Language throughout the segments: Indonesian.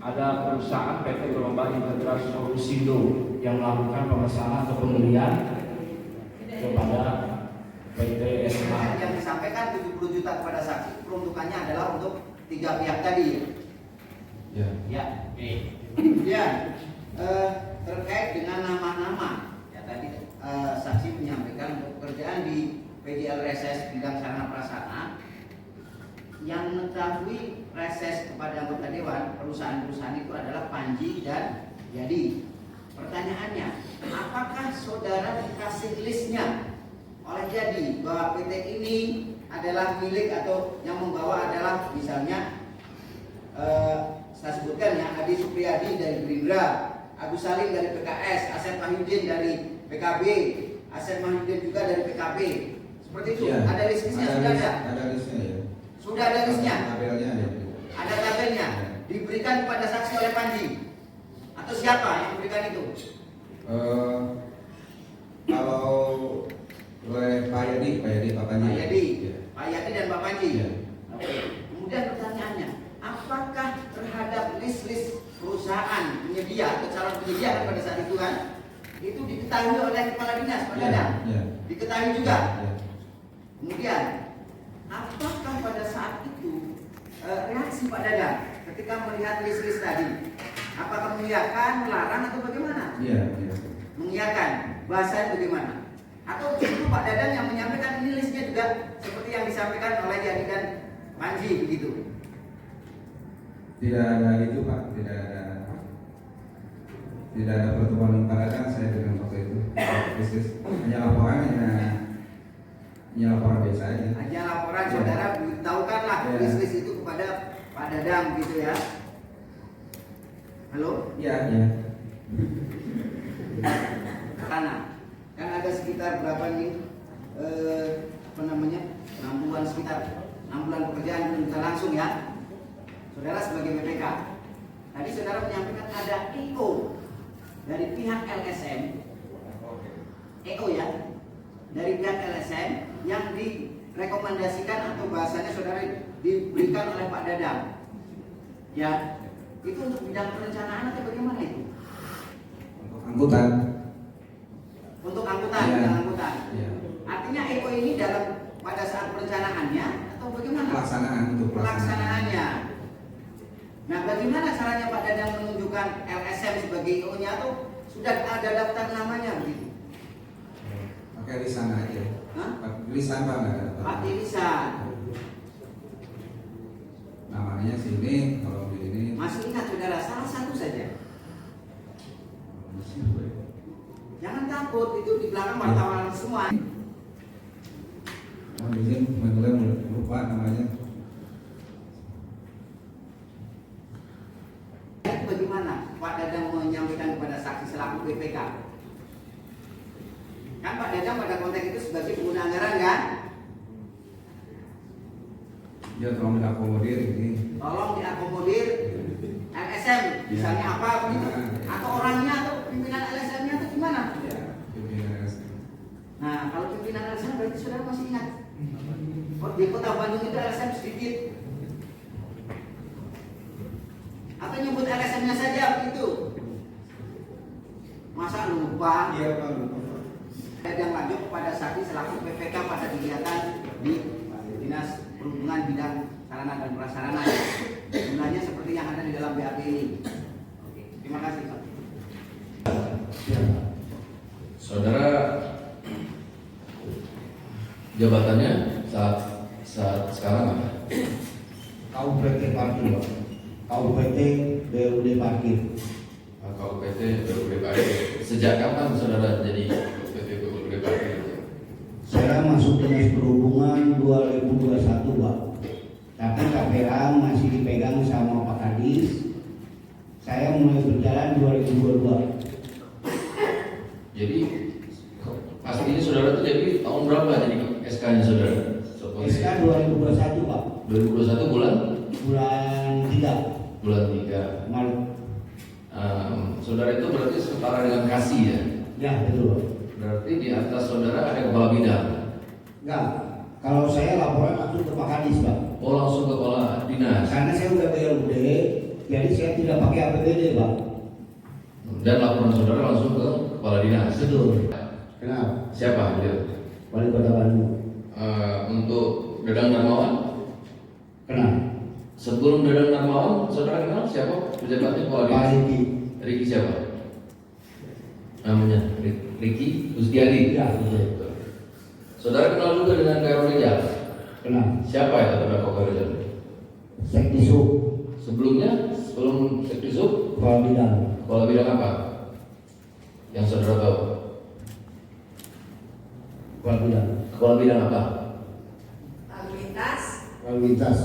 ada perusahaan PT Global Integrasi Solusindo yang melakukan pemesanan atau pembelian kepada PT SH. Yang disampaikan 70 juta kepada saksi peruntukannya adalah untuk 3 pihak tadi. Ya. Ya. Kemudian terkait dengan nama-nama, ya tadi saksi menyampaikan untuk pekerjaan di PJL Reses bidang sarana prasarana yang mengetahui reses kepada anggota dewan perusahaan-perusahaan itu adalah Panji dan Yadi. Pertanyaannya, apakah saudara dikasih listnya oleh Yadi bahwa PT ini adalah milik atau yang membawa adalah misalnya saya sebutkan ya, Adi Supriyadi dari Gerindra, Agus Salim dari PKS, Asep Mahyudin dari PKB, Asep Mahyudin juga dari PKB. Seperti itu. Ya, ada listnya sudah ada. Ada listnya ya. Sudah ada listnya. Tabelnya ada. Ada tabelnya. Diberikan kepada saksi oleh Panji atau siapa yang memberikan itu? Kalau oleh Pak Yadi, Pak Panji. Pak Yadi, Ya. Pak Yadi dan Pak Panji. Ya. Oke. Kemudian pertanyaannya, apakah terhadap list-list perusahaan penyedia atau calon penyedia pada saat itu kan itu diketahui oleh kepala dinas Pak Dadang? Ya. Diketahui juga. Ya. Kemudian, apakah pada saat itu reaksi Pak Dadang ketika melihat list-list tadi? Apakah mengiyakan, melarang atau bagaimana? Iya. Ya. Mengiyakan, bahasanya bagaimana? Atau justru Pak Dadang yang menyampaikan ini listnya juga seperti yang disampaikan oleh Yadi dan Panji begitu? Tidak ada itu Pak, tidak ada pertemuan dengan Pak Dadang saya dengan waktu itu. Bisnis hanya laporan biasa aja. Hanya laporan saudara beritahukanlah list-list itu kepada Pak Dadang gitu ya. Halo? Iya. Karena kan ada sekitar berapa nih? 6 bulan, sekitar 6 bulan pekerjaan belum bisa langsung ya. Saudara sebagai BPK, tadi saudara menyampaikan ada EO dari pihak LSM, EO ya, dari pihak LSM yang direkomendasikan atau bahasanya saudara diberikan oleh Pak Dadang, ya, itu untuk bidang perencanaan atau bagaimana itu? Untuk angkutan. Untuk angkutan, Ya. bidang angkutan. Ya. Artinya EO ini pada saat perencanaannya atau bagaimana? Pelaksanaannya. Nah, bagaimana caranya Pak Dadang menunjukkan LSM sebagai EO-nya atau sudah ada daftar namanya begitu? Pakai lisan aja. Hah? Lisan Pak nggak ada. Pakai lisan. Namanya sini, kalau di ini. Masih ingat saudara, salah satu saja. Jangan takut, itu di belakang wartawan semua. Izin, mulai lupa namanya. Bagaimana Pak Dadang menyampaikan kepada saksi selaku BPK? Kan Pak Dadang pada konteks itu sebagai pengguna anggaran kan? Ya tolong diakomodir ini. Tolong diakomodir LSM, misalnya apa begitu? Atau orangnya atau pimpinan LSM-nya atau gimana? Ya, pimpinan LSM. Nah, kalau pimpinan LSM berarti saudara masih ingat? Di kota Bandung itu LSM sedikit. Atau nyebut LSM-nya saja begitu? Masa lupa? Iya Pak, lupa. Yang lanjut kepada saksi selaku PPK pada kegiatan di Dinas Perhubungan bidang sarana dan prasarana. Jumlahnya seperti yang ada di dalam BAP ini. Oke, terima kasih Pak. Saudara, jabatannya saat sekarang apa? KUPT Parkir, Pak. KUPT BUD Parkir. KUPT BUD Parkir. Sejak kapan saudara jadi KUPT BUD Parkir? Saya masuk Dinas Perhubungan 2021, Pak. Tapi KPA masih dipegang sama Pak Kadis. Saya mulai berjalan 2022. Jadi pastinya saudara itu jadi tahun berapa jadi SK-nya saudara? SK 2021, Pak. 2021 bulan? Bulan 3 Bulan 3 Maret. Saudara itu berarti setara dengan kasih ya? Ya, betul, Pak. Berarti di atas saudara ada kepala bidang? Enggak. Kalau saya laporan langsung ke Pak Kadis, Pak. Oh langsung ke kepala dinas? Karena saya udah BUD, Jadi saya tidak pakai APBD, Pak. Dan laporan saudara langsung ke kepala dinas. Betul. Kenapa? Siapa beliau? Wali Kota Bandung. Untuk Dadang Darmawan. Kenapa? Sebelum Dadang Darmawan, saudara kenal siapa pejabatnya kepala Pak dinas? Riki. Riki siapa? Namanya Riki Kusdiadi. Iya, betul. Saudara kenal juga dengan Khairul Rijal. Kenapa? Siapa ya terdakwa Khairul Rijal? Sekdisub, Sebelum Sekdisub, Kepala Bidang. kepala bidang apa? Yang saudara tahu? Kepala Bidang. Kepala bidang apa? Lalu lintas. Lalu lintas.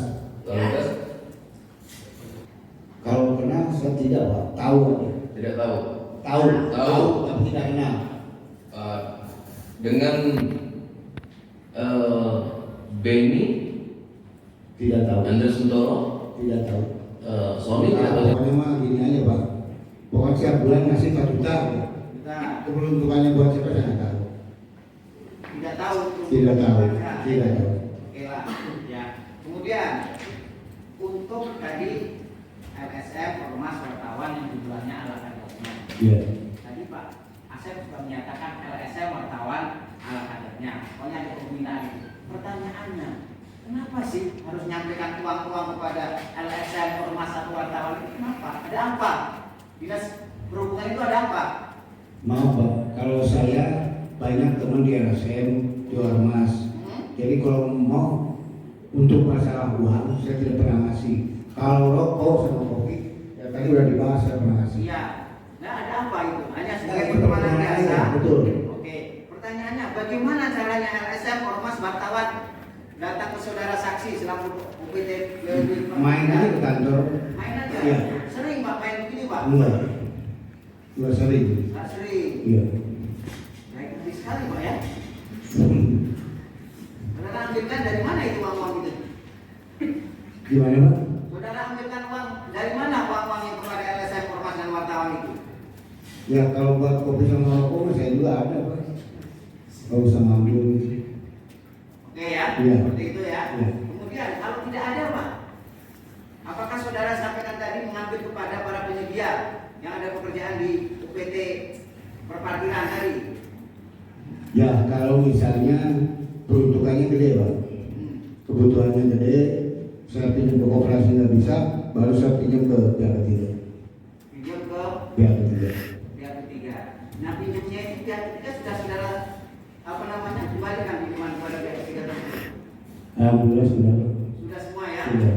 Kalau kenal saya tidak, Pak. Tahu aja. Tidak tahu. Tahu, tapi tidak kenal. Dengan Benny, Tidak tahu. Andre Suntoro, Tidak tahu. Sony tidak tahu. Pokoknya mah gini aja Pak. Pokoknya setiap bulan ngasih 4 juta. Nah, Keberuntungannya buat siapa saya nggak tahu. tidak tahu. Tidak tahu. Nah, Tidak tahu. Oke lah, ya. Kemudian untuk tadi LSM ormas wartawan yang jumlahnya ala kadarnya. Iya. Tadi Pak Asep sudah menyatakan LSM wartawan ala kadarnya. Pokoknya ada pembinaan itu. Pertanyaannya, kenapa sih harus nyampaikan uang-uang kepada LSM ormas atau wartawan itu? Kenapa? Ada apa? Dinas perhubungan itu ada apa? Maaf, Pak. Kalau saya banyak teman di LSM, di Ormas. Jadi kalau mau untuk masalah uang, saya tidak pernah ngasih. Kalau rokok sama kopi, ya tadi udah dibahas, saya pernah ngasih. Iya. Nah, ada apa itu? Hanya sebagai Nah, pertemanan pertemanan biasa. aja, betul. Oke. Pertanyaannya, bagaimana caranya LSM ormas wartawan datang ke saudara saksi selaku UPT Main aja ke kantor. Main aja. Iya. Sering Pak main begini Pak? Enggak. Enggak sering. Nggak sering. Iya. Baik sekali Pak ya. Saudara ambilkan dari mana itu uang-uang itu? Gimana, Pak? Saudara ambilkan uang dari mana uang-uang yang kepada LSM ormas dan wartawan itu? Ya kalau buat kopi sama rokok saya juga ada, Pak. Gak usah ngambil. Oke ya, Iya. seperti itu ya. Iya. Kemudian kalau tidak ada Pak, apakah saudara sampaikan tadi mengambil kepada para penyedia yang ada pekerjaan di UPT perparkiran tadi? Ya kalau misalnya peruntukannya gede, Pak. Kebutuhannya gede, saya pinjam ke koperasi nggak bisa, baru saya pinjam ke pihak ketiga. Pinjam ke Pihak ketiga. pihak ketiga. Nah pinjamnya itu pihak ketiga sudah saudara kembalikan pinjaman kepada pihak ketiga tersebut? Alhamdulillah sudah. Sudah semua ya. Sudah.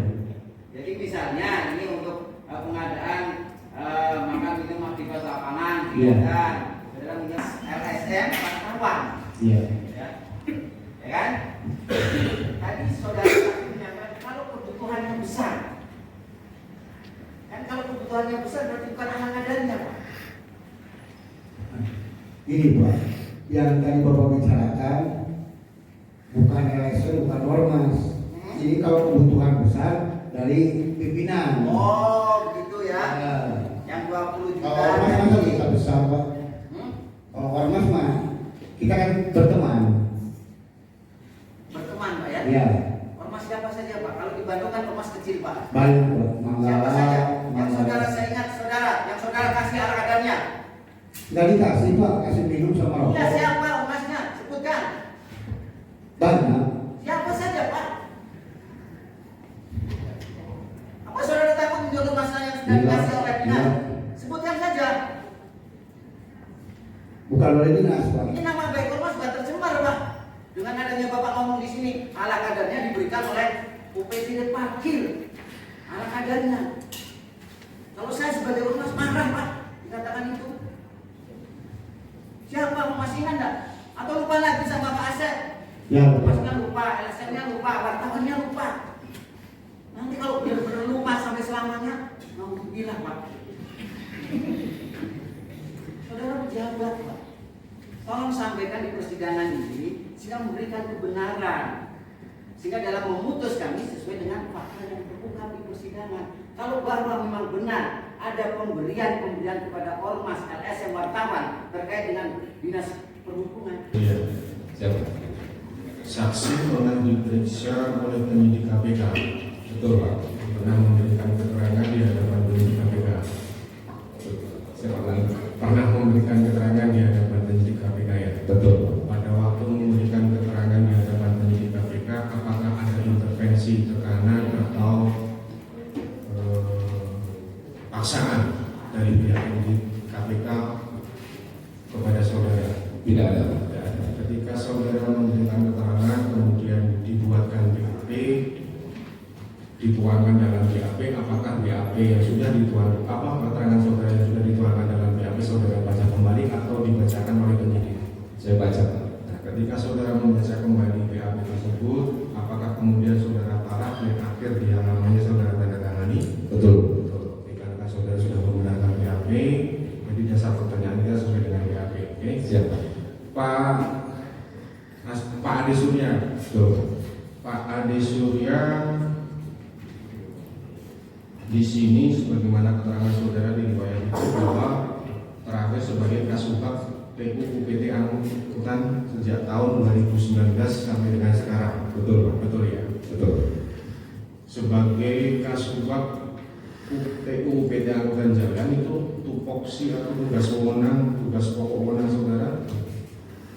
Jadi misalnya ini untuk pengadaan makan minum aktivitas lapangan, Iya. kegiatan, saudara minjem LSM wartawan. Iya. Ya kan? Tadi saudara menyampaikan kalau kebutuhannya besar, kan kalau kebutuhannya besar berarti bukan anak kadarnya Pak. Ini, Pak, yang tadi Bapak bicarakan bukan LSM, bukan ormas. Ini kalau kebutuhan besar dari pimpinan. Oh begitu ya. Ya. Yang 20 juta. Kalau ormas masa kita besar, Pak. Kalau ormas mah kita kan berteman. Berteman Pak ya. Iya. Ormas siapa saja Pak? Kalau di Bandung kan ormas kecil Pak. Banyak, Pak. Siapa Manggala, saja? Yang saudara Manggala. saya ingat saudara, yang saudara kasih ala kadarnya. Nggak dikasih, Pak, kasih minum sama rokok. Ya siapa ormasnya? Sebutkan. Banyak. Siapa saja Pak? Apa saudara takut menjodoh masalah yang sudah dikasih oleh dinas? Sebutkan saja. Bukan oleh dinas, Pak. Ini nama baik ormas sudah tercemar Pak. Dengan adanya Bapak ngomong di sini, ala kadarnya diberikan oleh UPT Parkir. Ala kadarnya. Kalau saya sebagai ormas marah Pak, dikatakan itu. Siapa masih ingat enggak? Atau lupa lagi sama Pak Asep? Ya, Ormasnya lupa, LSM-nya lupa, wartawannya lupa. Nanti kalau benar-benar lupa sampai selamanya, mau bilang Pak. Saudara pejabat Pak, tolong sampaikan di persidangan ini sehingga memberikan kebenaran, sehingga dalam memutus kami sesuai dengan fakta yang terbuka di persidangan. Kalau bahwa memang benar ada pemberian kepada ormas LSM wartawan terkait dengan dinas perhubungan. Iya, siapa? Saksi pernah diperiksa oleh penyidik KPK. Betul, Pak. Pernah memberikan keterangan di hadapan penyidik paksaan dari pihak penyidik KPK kepada saudara? Tidak ada. Tidak ada. Ketika saudara memberikan keterangan kemudian dibuatkan BAP, dituangkan dalam BAP, apakah BAP yang sudah dituangkan, keterangan saudara yang sudah dituangkan dalam BAP saudara baca kembali atau dibacakan oleh penyidik? Saya baca. Nah, ketika saudara membaca kembali BAP tersebut, apakah kemudian saudara paraf yang akhir di halamannya saudara tanda tangani? Betul. Betul. Karena saudara sudah menggunakan BAP, jadi dasar pertanyaan kita sesuai dengan BAP. Oke? Siap. Pak Ade Surya. Betul. Pak Ade Surya di sini sebagaimana keterangan saudara di riwayat itu bahwa terakhir sebagai Kasubag PU UPT Angkutan sejak tahun 2019 sampai dengan sekarang. Betul. Betul ya? Betul. Sebagai Kasubag PU UPT Angkutan Jalan itu tupoksi atau tugas wewenang, tugas pokok wewenang saudara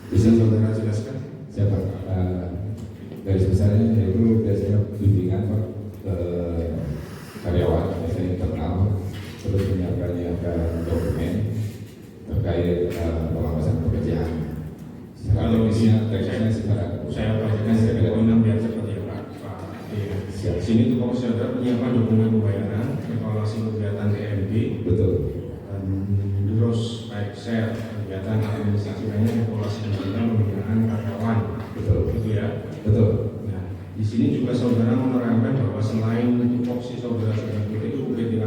bisa saudara jelaskan? Siapa? Garis besarnya yaitu biasanya bimbingan Pak ke karyawan, biasanya internal, terus menyiapkan dokumen terkait pengawasan pekerjaan. Kalau teknisnya secara saya bacakan sebagai wewenang biar cepat ya Pak. siap. Sini tupoksi saudara menyiapkan dokumen pembayaran, evaluasi kegiatan TMB, Betul. dan terus Excel kegiatan administrasi lainnya, evaluasi dan pembinaan karyawan. Betul. Gitu ya. Betul. Nah, di sini juga saudara menerangkan bahwa selain tupoksi saudara sebagai PU UPT